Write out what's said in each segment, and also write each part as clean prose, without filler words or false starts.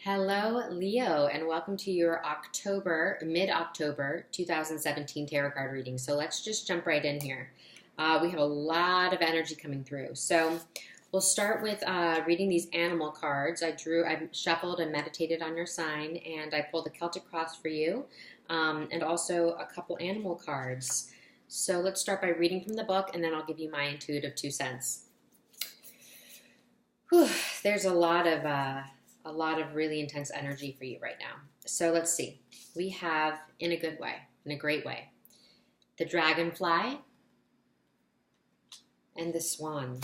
Hello, Leo, and welcome to your mid-October 2017 tarot card reading. So let's just jump right in here. We have a lot of energy coming through. So we'll start with reading these animal cards. I shuffled and meditated on your sign, and I pulled a Celtic cross for you, and also a couple animal cards. So let's start by reading from the book, and then I'll give you my intuitive 2 cents. Whew, there's a lot of really intense energy for you right now. So let's see. We have, in a good way, in a great way, the dragonfly and the swan.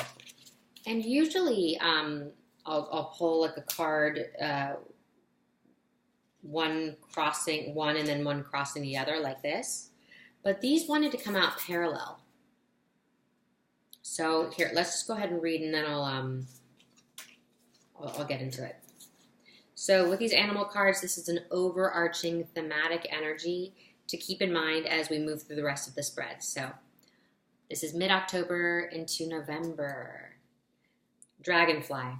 And usually I'll pull like a card, one crossing one and then one crossing the other like this. But these wanted to come out parallel. So here, let's just go ahead and read, and then I'll get into it. So with these animal cards, this is an overarching thematic energy to keep in mind as we move through the rest of the spread. So this is mid-October into November. Dragonfly.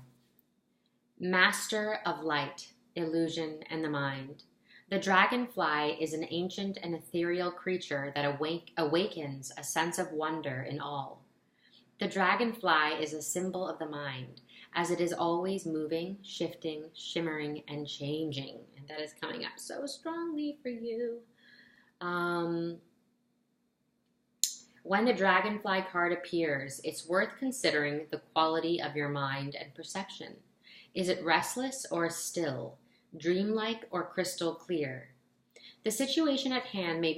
Master of light, illusion, and the mind. The dragonfly is an ancient and ethereal creature that awakens a sense of wonder in all. The dragonfly is a symbol of the mind, as it is always moving, shifting, shimmering, and changing. And that is coming up so strongly for you. When the dragonfly card appears, it's worth considering the quality of your mind and perception. Is it restless or still, dreamlike or crystal clear? The situation at hand may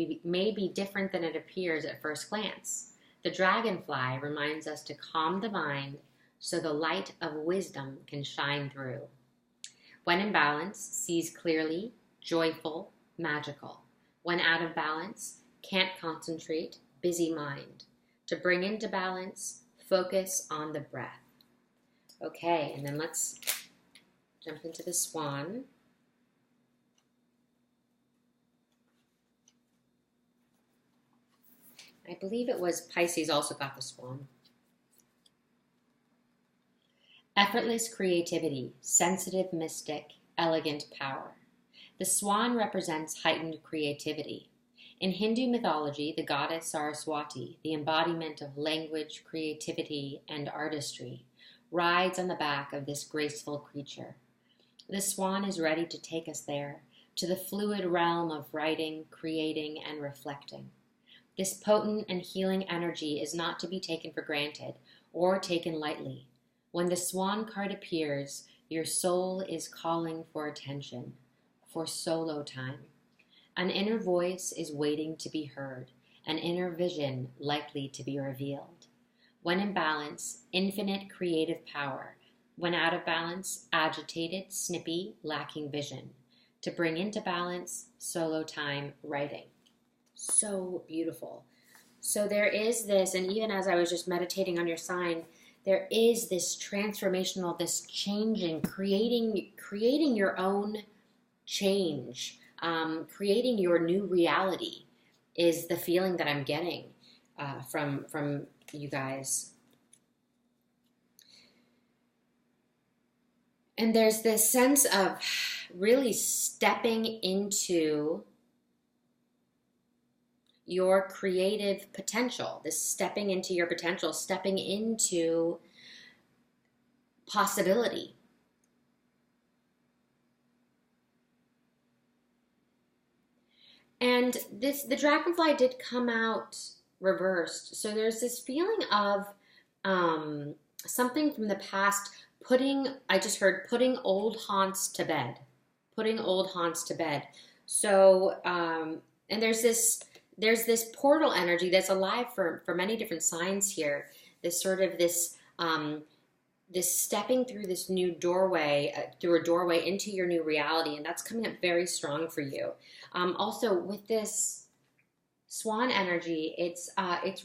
be different than it appears at first glance. The dragonfly reminds us to calm the mind so the light of wisdom can shine through. When in balance, sees clearly, joyful, magical. When out of balance, can't concentrate, busy mind. To bring into balance, focus on the breath. Okay, and then let's jump into the swan. I believe it was Pisces also got the swan. Effortless creativity, sensitive mystic, elegant power. The swan represents heightened creativity. In Hindu mythology, the goddess Saraswati, the embodiment of language, creativity, and artistry, rides on the back of this graceful creature. The swan is ready to take us there, to the fluid realm of writing, creating, and reflecting. This potent and healing energy is not to be taken for granted or taken lightly. When the swan card appears, your soul is calling for attention, for solo time. An inner voice is waiting to be heard, an inner vision likely to be revealed. When in balance, infinite creative power. When out of balance, agitated, snippy, lacking vision. To bring into balance, solo time, writing. So beautiful. So there is this, and even as I was just meditating on your sign, there is this transformational, this changing, creating your own change, creating your new reality is the feeling that I'm getting from you guys. And there's this sense of really stepping into your creative potential, this stepping into your potential, stepping into possibility. And the dragonfly did come out reversed. So there's this feeling of something from the past I just heard putting old haunts to bed. Putting old haunts to bed. So, and there's this portal energy that's alive for many different signs here. This sort of this stepping through this new doorway, through a doorway into your new reality, and that's coming up very strong for you. Also, with this swan energy, it's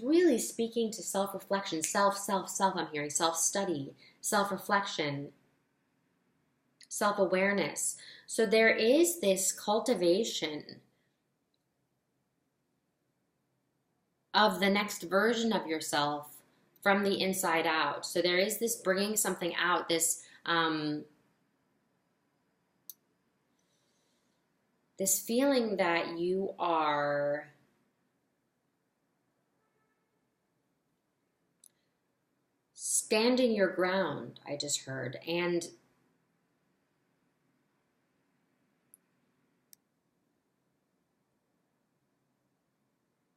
really speaking to self-reflection, self. I'm hearing self-study, self-reflection, self-awareness. So there is this cultivation of the next version of yourself from the inside out. So there is this bringing something out, this this feeling that you are standing your ground, I just heard. And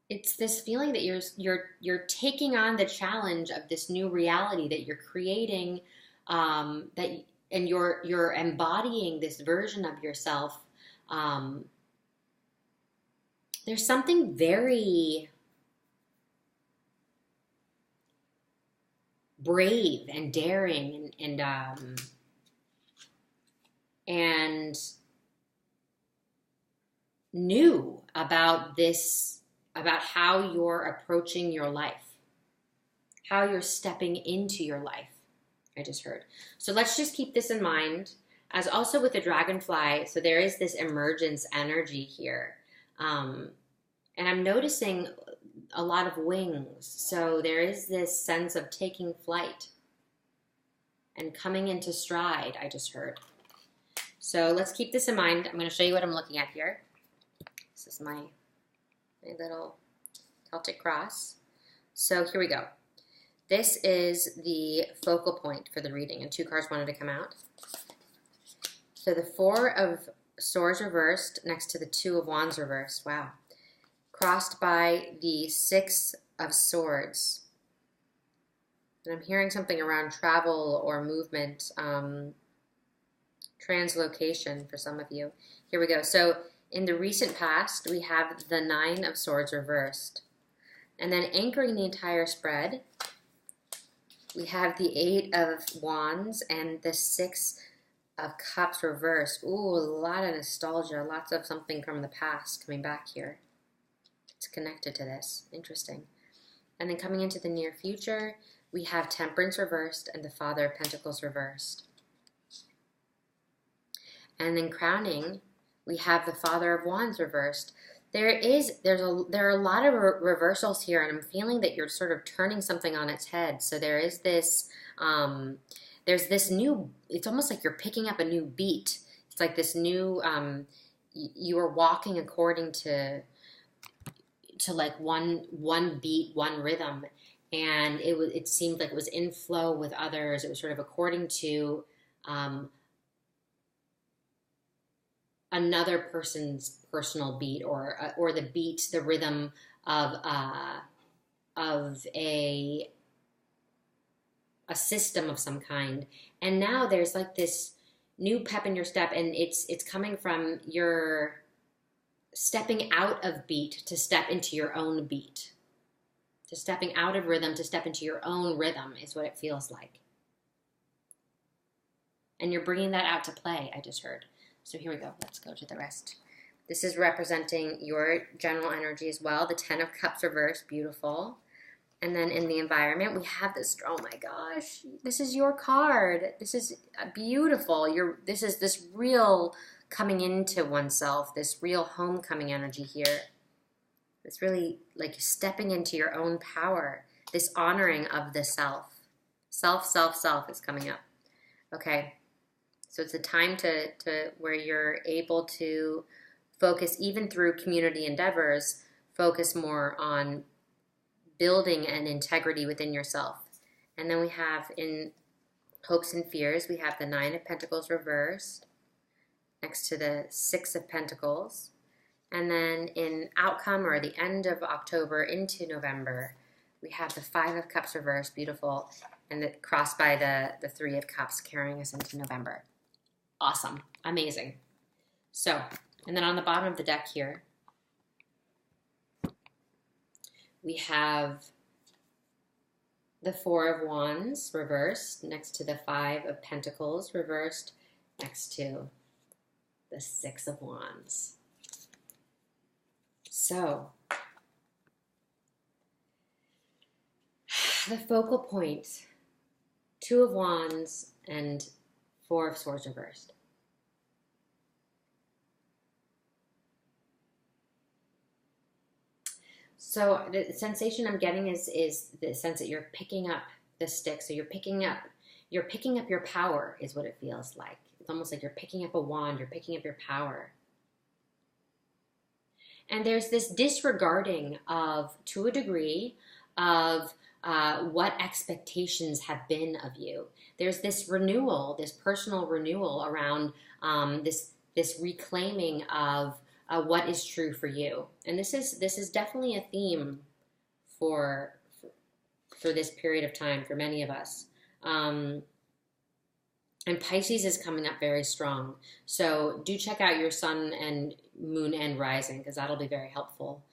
it's this feeling that you're taking on the challenge of this new reality that you're creating, and you're embodying this version of yourself. There's something very brave and daring and new about this, about how you're approaching your life, how you're stepping into your life, I just heard. So let's just keep this in mind. As also with the dragonfly, so there is this emergence energy here. And I'm noticing a lot of wings. So there is this sense of taking flight and coming into stride, I just heard. So let's keep this in mind. I'm going to show you what I'm looking at here. This is my little Celtic cross. So here we go. This is the focal point for the reading, and 2 cards wanted to come out. So the 4 of Swords reversed next to the 2 of Wands reversed. Wow. Crossed by the 6 of Swords. And I'm hearing something around travel or movement, translocation for some of you. Here we go. So in the recent past, we have the 9 of Swords reversed. And then anchoring the entire spread, we have the 8 of Wands and the 6 of Cups reversed. Ooh, a lot of nostalgia, lots of something from the past coming back here. It's connected to this. Interesting. And then coming into the near future, we have Temperance reversed and the Father of Pentacles reversed. And then crowning, we have the Father of Wands reversed. There are a lot of reversals here, and I'm feeling that you're sort of turning something on its head. So there is this, there's this new, it's almost like you're picking up a new beat. It's like this new, you are walking according to like one beat, one rhythm, and it seemed like it was in flow with others. It was sort of according to another person's personal beat, or the beat, the rhythm of a system of some kind. And now there's like this new pep in your step, and it's coming from your stepping out of beat to step into your own beat, to stepping out of rhythm to step into your own rhythm is what it feels like. And you're bringing that out to play, I just heard. So here we go. Let's go to the rest. This is representing your general energy as well. The 10 of Cups reversed, beautiful. And then in the environment, we have this, oh my gosh, this is your card. This is beautiful. This is this real coming into oneself, this real homecoming energy here. It's really like stepping into your own power, this honoring of the self. Self is coming up. Okay. So it's a time to where you're able to focus, even through community endeavors, focus more on building an integrity within yourself. And then we have in Hopes and Fears, we have the 9 of Pentacles reversed next to the 6 of Pentacles. And then in Outcome, or the end of October into November, we have the 5 of Cups reversed, beautiful, and crossed by the 3 of Cups, carrying us into November. Awesome. Amazing. So, and then on the bottom of the deck here, we have the 4 of Wands reversed next to the 5 of Pentacles reversed next to the 6 of Wands. So, the focal point, 2 of Wands and 4 of Swords reversed. So the sensation I'm getting is the sense that you're picking up the stick. So you're picking up your power is what it feels like. It's almost like you're picking up a wand, you're picking up your power. And there's this disregarding of, to a degree, of what expectations have been of you. There's this renewal, this personal renewal around this reclaiming of what is true for you. And this is definitely a theme for this period of time for many of us. And Pisces is coming up very strong. So do check out your sun and moon and rising, because that'll be very helpful.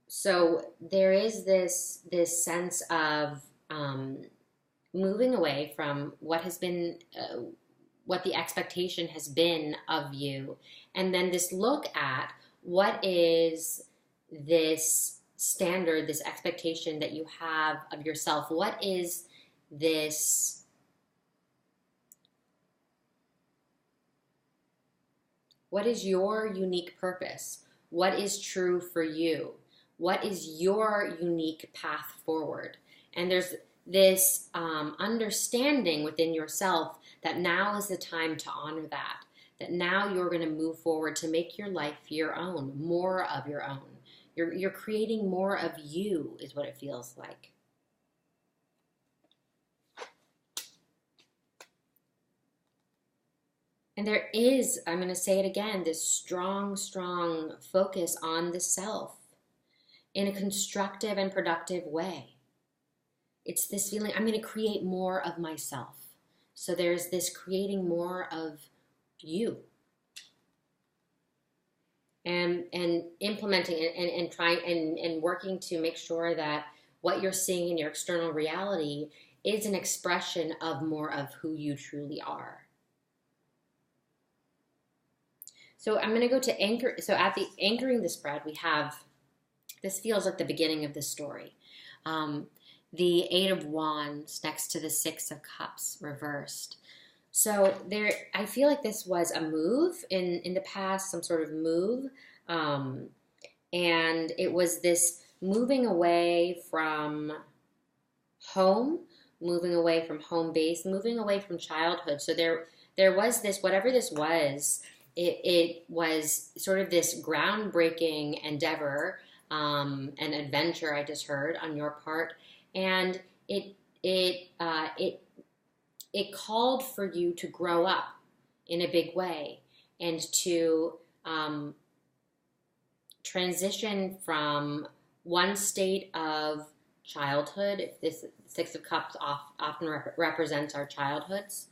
So there is this sense of moving away from what has been, what the expectation has been of you, and then this look at what is this standard, this expectation that you have of yourself. What is this? What is your unique purpose? What is true for you? What is your unique path forward? And there's this understanding within yourself that now is the time to honor that. That now you're going to move forward to make your life your own, more of your own. You're creating more of you, is what it feels like. And there is, I'm going to say it again, this strong, strong focus on the self in a constructive and productive way. It's this feeling, I'm going to create more of myself. So there's this creating more of you. And implementing and trying and working to make sure that what you're seeing in your external reality is an expression of more of who you truly are. So I'm going to go to anchor. So at the anchoring the spread, we have, this feels like the beginning of the story. The Eight of Wands next to the Six of Cups reversed. So there, I feel like this was a move in the past, some sort of move. And it was this moving away from home, moving away from home base, moving away from childhood. So there was this, whatever this was, it was sort of this groundbreaking endeavor, an adventure I just heard on your part. And it called for you to grow up in a big way and to transition from one state of childhood. This Six of Cups often represents our childhoods,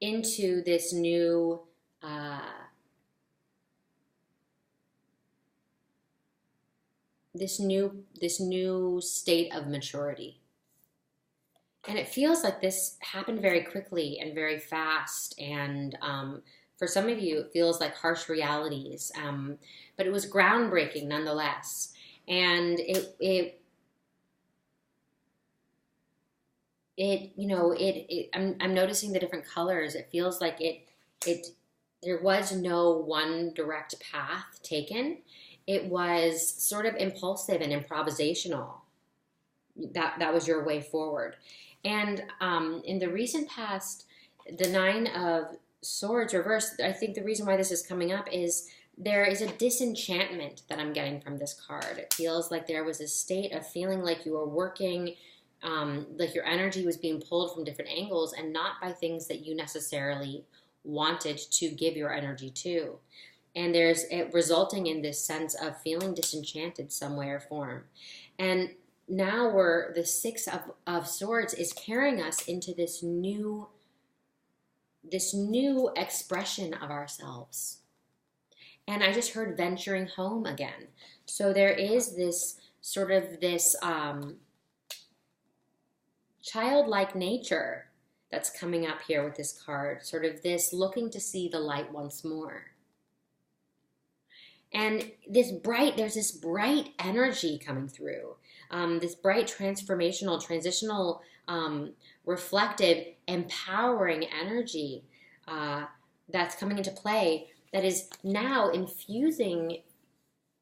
into this new this new state of maturity. And it feels like this happened very quickly and very fast. And for some of you, it feels like harsh realities. But it was groundbreaking nonetheless. And I'm noticing the different colors. It feels like there was no one direct path taken. It was sort of impulsive and improvisational. That was your way forward. And in the recent past, the Nine of Swords reversed, I think the reason why this is coming up is there is a disenchantment that I'm getting from this card. It feels like there was a state of feeling like you were working, like your energy was being pulled from different angles and not by things that you necessarily wanted to give your energy to. And there's it resulting in this sense of feeling disenchanted some way or form. And now the Six of Swords is carrying us into this new expression of ourselves. And I just heard venturing home again. So there is this sort of this childlike nature that's coming up here with this card, sort of this looking to see the light once more. And there's this bright energy coming through, this bright transformational, transitional, reflective, empowering energy that's coming into play that is now infusing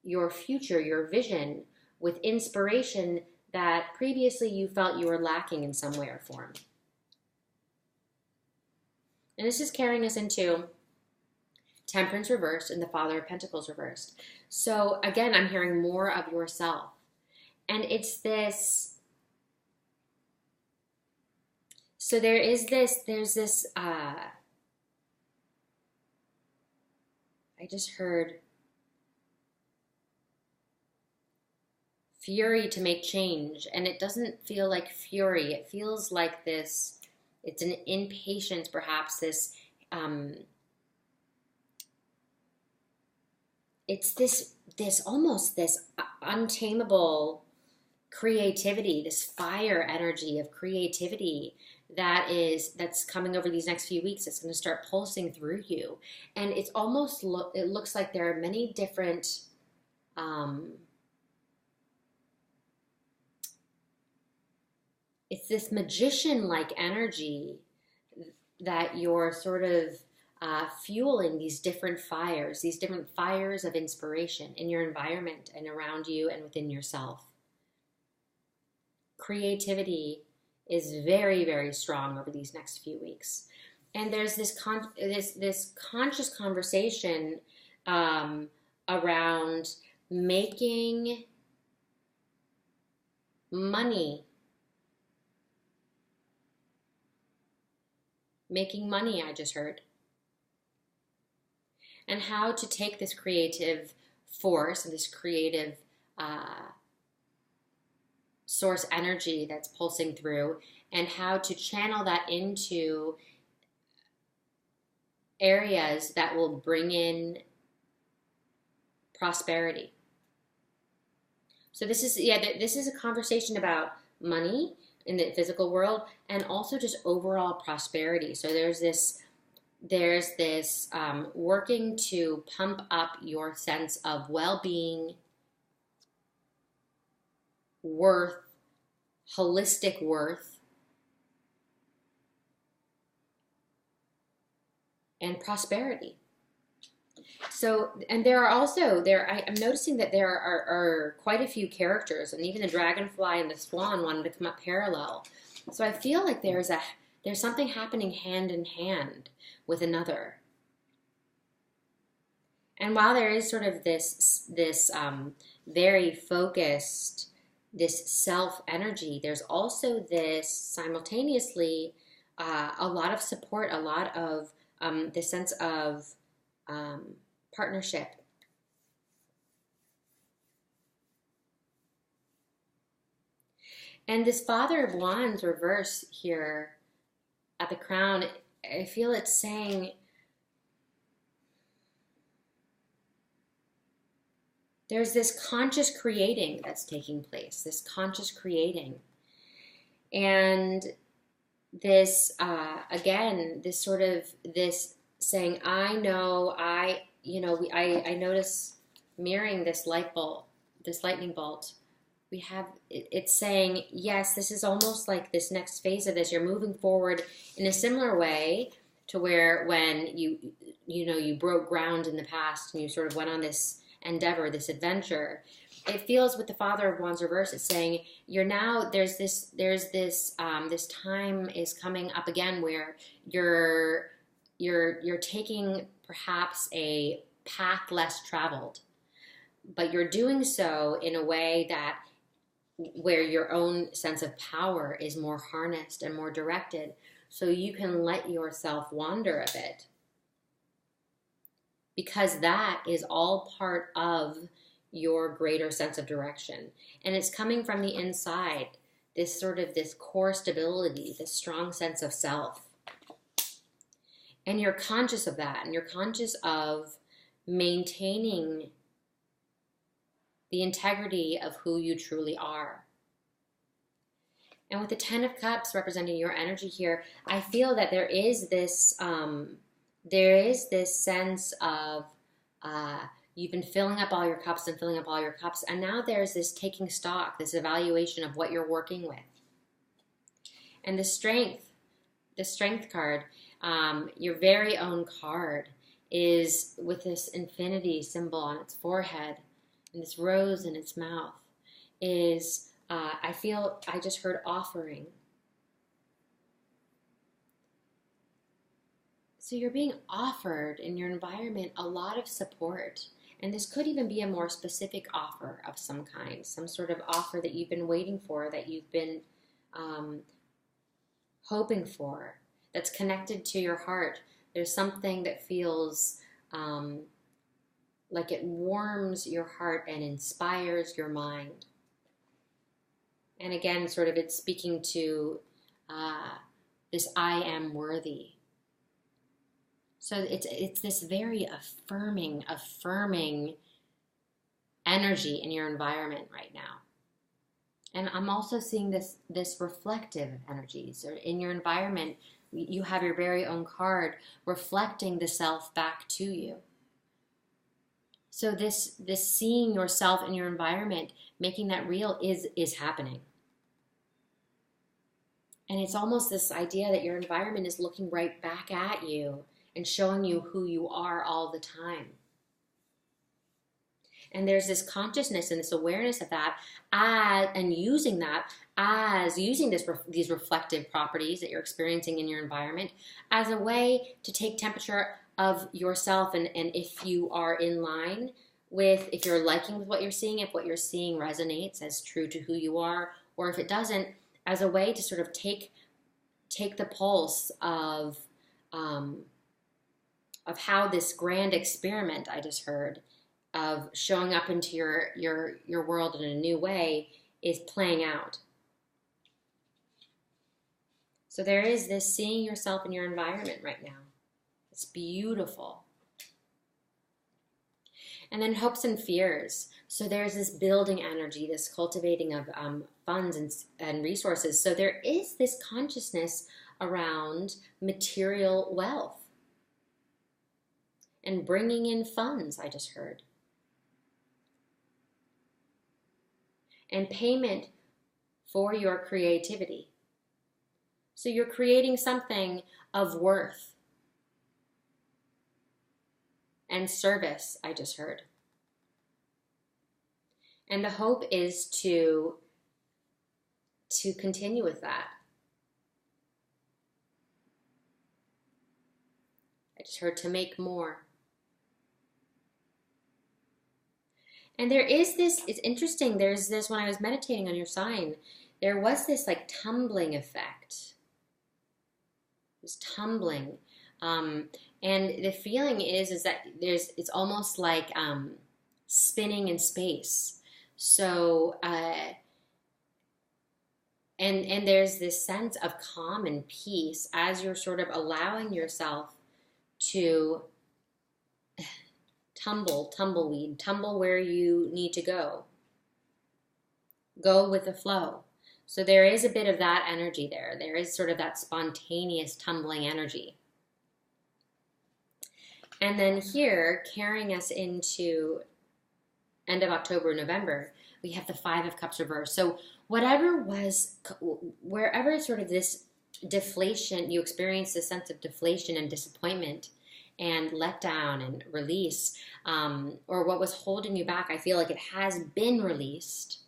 your future, your vision, with inspiration that previously you felt you were lacking in some way or form. And this is carrying us into Temperance reversed and the Father of Pentacles reversed. So again, I'm hearing more of yourself. And it's this, so there's this, I just heard fury to make change. And it doesn't feel like fury. It feels like this, it's an impatience, perhaps this, it's this almost this untamable creativity, this fire energy of creativity that's coming over these next few weeks. It's going to start pulsing through you, and it's almost it looks like there are many different it's this magician-like energy that you're sort of fueling these different fires of inspiration in your environment and around you and within yourself. Creativity is very, very strong over these next few weeks. And there's this conscious conversation around making money. Making money, I just heard. And how to take this creative force and this creative source energy that's pulsing through, and how to channel that into areas that will bring in prosperity. So this is a conversation about money in the physical world, and also just overall prosperity. So there's this working to pump up your sense of well-being, worth, holistic worth, and prosperity. So, and there are also, I'm noticing that there are quite a few characters, and even the dragonfly and the swan wanted to come up parallel. So I feel like there's something happening hand in hand with another. And while there is sort of this very focused, this self energy, there's also this simultaneously a lot of support, a lot of the sense of partnership. And this Father of Wands reverse here at the crown, I feel it's saying there's this conscious creating that's taking place, this conscious creating. And this, again, this sort of, this saying, I know, I notice mirroring this light bulb, this lightning bolt. We have, it's saying, yes, this is almost like this next phase of this. You're moving forward in a similar way to where when you broke ground in the past and you sort of went on this endeavor, this adventure. It feels with the Father of Wands reverse, it's saying you're now, there's this time is coming up again where you're taking perhaps a path less traveled, but you're doing so in a way that where your own sense of power is more harnessed and more directed, so you can let yourself wander a bit, because that is all part of your greater sense of direction. And it's coming from the inside, this core stability, this strong sense of self. And you're conscious of that, and you're conscious of maintaining the integrity of who you truly are. And with the Ten of Cups representing your energy here, I feel that there is this sense of you've been filling up all your cups and filling up all your cups, and now there's this taking stock, this evaluation of what you're working with. And the strength card, your very own card, is with this infinity symbol on its forehead and this rose in its mouth, is I just heard offering. So you're being offered in your environment a lot of support. And this could even be a more specific offer of some kind, some sort of offer that you've been waiting for, that you've been hoping for, that's connected to your heart. There's something that feels like it warms your heart and inspires your mind. And again, sort of it's speaking to this I am worthy. So it's this very affirming energy in your environment right now. And I'm also seeing this reflective energy. So in your environment, you have your very own card reflecting the self back to you. So this seeing yourself in your environment, making that real is happening. And it's almost this idea that your environment is looking right back at you and showing you who you are all the time. And there's this consciousness and this awareness of that, and using that as using these reflective properties that you're experiencing in your environment as a way to take temperature of yourself, and if you are in line with, if you're liking with what you're seeing, if what you're seeing resonates as true to who you are, or if it doesn't, as a way to sort of take the pulse of how this grand experiment I just heard of showing up into your world in a new way is playing out. So there is this seeing yourself in your environment right now. It's beautiful. And then hopes and fears. So there's this building energy, this cultivating of funds and resources. So there is this consciousness around material wealth and bringing in funds, I just heard. And payment for your creativity. So you're creating something of worth and service, I just heard. And the hope is to continue with that. I just heard to make more. And there is this, it's interesting, there's this, when I was meditating on your sign, there was this like tumbling effect. This tumbling. And the feeling is that it's almost like spinning in space. So, and there's this sense of calm and peace as you're sort of allowing yourself to tumble where you need to go. Go with the flow. So there is a bit of that energy there. There is sort of that spontaneous tumbling energy. And then here, carrying us into end of October, November, we have the Five of Cups reversed. So wherever sort of this deflation, you experience this sense of deflation and disappointment and letdown and release, or what was holding you back, I feel like it has been released.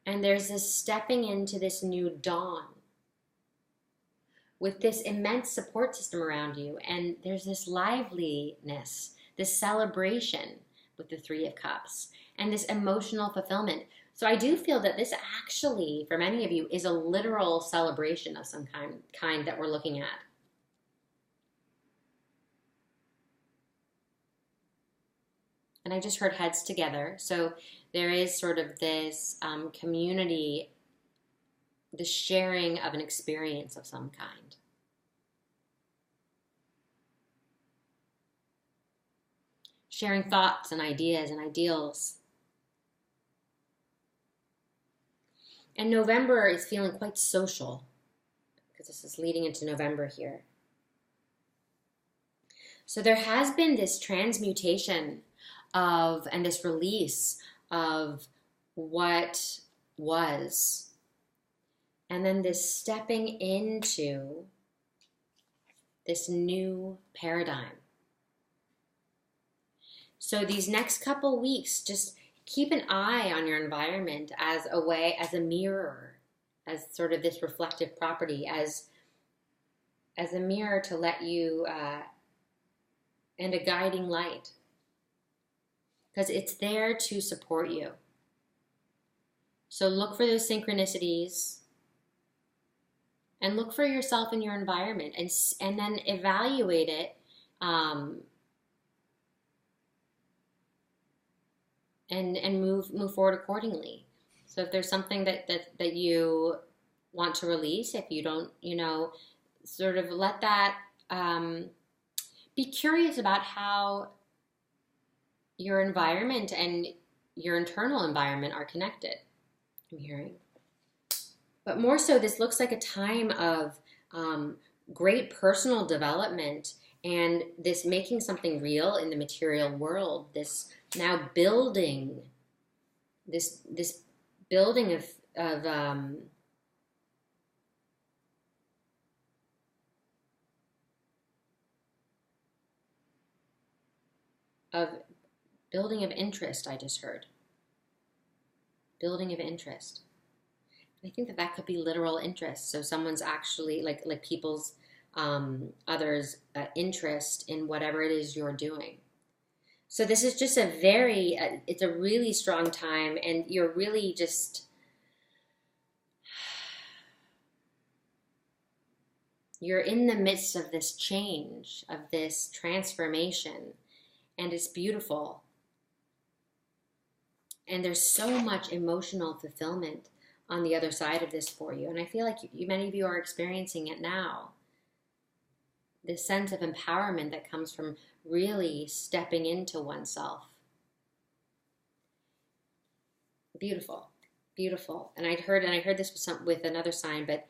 And there's this stepping into this new dawn with this immense support system around you. And there's this liveliness, this celebration with the Three of Cups, and this emotional fulfillment. So I do feel that this actually, for many of you, is a literal celebration of some kind that we're looking at. And I just heard heads together. So there is sort of this community, the sharing of an experience of some kind. Sharing thoughts and ideas and ideals. And November is feeling quite social, because this is leading into November here. So there has been this transmutation and this release of what was, and then this stepping into this new paradigm. So these next couple weeks, just keep an eye on your environment as a mirror, as sort of this reflective property, as as a mirror to let you, and a guiding light, because it's there to support you. So look for those synchronicities and look for yourself in your environment, and then evaluate it, and move forward accordingly. So if there's something that you want to release, if you don't, sort of let that, be curious about how your environment and your internal environment are connected, I'm hearing. But more so, this looks like a time of, great personal development, and this making something real in the material world, this now building, this building of building of interest. I just heard building of interest. I think that could be literal interest. So someone's actually like people's, others' interest in whatever it is you're doing. So this is just it's a really strong time, and you're really just, you're in the midst of this change, of this transformation, and it's beautiful. And there's so much emotional fulfillment on the other side of this for you. And I feel like many of you are experiencing it now. This sense of empowerment that comes from really stepping into oneself. Beautiful, beautiful. And I heard this with another sign, but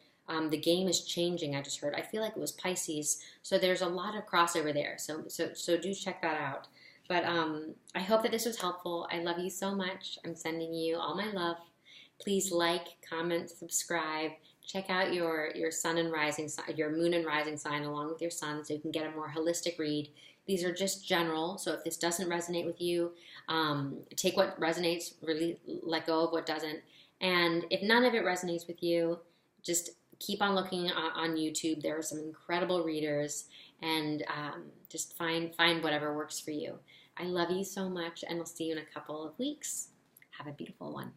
the game is changing. I just heard. I feel like it was Pisces, so there's a lot of crossover there. So do check that out. But I hope that this was helpful. I love you so much. I'm sending you all my love. Please like, comment, subscribe. Check out your sun and rising, your moon and rising sign along with your sun, so you can get a more holistic read. These are just general, so if this doesn't resonate with you, take what resonates, really let go of what doesn't. And if none of it resonates with you, just keep on looking on YouTube. There are some incredible readers, and just find whatever works for you. I love you so much, and we'll see you in a couple of weeks. Have a beautiful one.